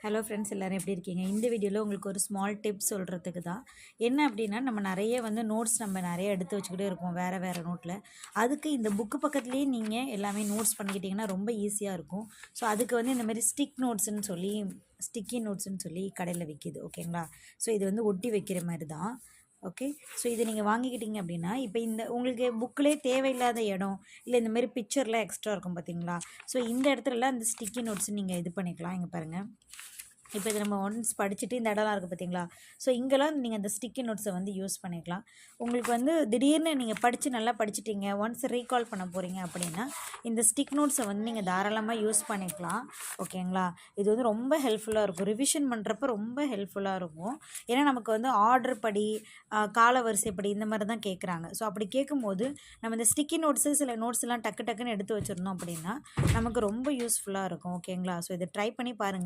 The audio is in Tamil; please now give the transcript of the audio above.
ஹலோ ஃப்ரெண்ட்ஸ், எல்லோரும் எப்படி இருக்கீங்க? இந்த வீடியோவில் உங்களுக்கு ஒரு ஸ்மால் டிப்ஸ் சொல்கிறதுக்கு தான். என்ன அப்படின்னா, நம்ம நிறைய நோட்ஸ் நிறைய எடுத்து வச்சுக்கிட்டே இருப்போம் வேறு நோட்டில். அதுக்கு இந்த புக்கு பக்கத்துலேயே நீங்கள் எல்லாமே நோட்ஸ் பண்ணிக்கிட்டிங்கன்னா ரொம்ப ஈஸியாக இருக்கும். ஸோ அதுக்கு இந்த மாதிரி ஸ்டிக்கி நோட்ஸ்ன்னு சொல்லி கடையில் விற்கிது. ஓகேங்களா? ஸோ இது ஒட்டி வைக்கிற மாதிரி தான். ஓகே. ஸோ இதை நீங்கள் வாங்கிக்கிட்டீங்க அப்படின்னா, இப்போ உங்களுக்கு புக்கிலே தேவையில்லாத இடம் இல்லை இந்த மாதிரி பிக்சர்லாம் எக்ஸ்ட்ரா இருக்கும் பார்த்தீங்களா? ஸோ இந்த இடத்துலலாம் அந்த ஸ்டிக்கி நோட்ஸ் நீங்கள் இது பண்ணிக்கலாம். இங்கே பாருங்கள். இப்போ இது நம்ம ஒன்ஸ் படிச்சுட்டு இந்த இடம்லாம் இருக்குது பார்த்தீங்களா? ஸோ இங்கெல்லாம் நீங்கள் அந்த ஸ்டிக்கி நோட்ஸை யூஸ் பண்ணிக்கலாம். உங்களுக்கு திடீர்னு நீங்கள் நல்லா படிச்சுட்டீங்க, ஒன்ஸ் ரீகால் பண்ண போகிறீங்க அப்படின்னா இந்த ஸ்டிக் நோட்ஸை நீங்கள் தாராளமாக யூஸ் பண்ணிக்கலாம். ஓகேங்களா? இது ரொம்ப ஹெல்ப்ஃபுல்லாக இருக்கும். ரிவிஷன் பண்ணுறப்ப ரொம்ப ஹெல்ப்ஃபுல்லாக இருக்கும். ஏன்னா நமக்கு ஆர்டர் படி கால வரிசைப்படி இந்த மாதிரி தான் கேட்குறாங்க. ஸோ அப்படி கேட்கும்போது நம்ம இந்த ஸ்டிக்கி நோட்ஸு சில நோட்ஸ்லாம் டக்குன்னு எடுத்து வச்சிருந்தோம் அப்படின்னா நமக்கு ரொம்ப யூஸ்ஃபுல்லாக இருக்கும். ஓகேங்களா? ஸோ இதை ட்ரை பண்ணி பாருங்கள்.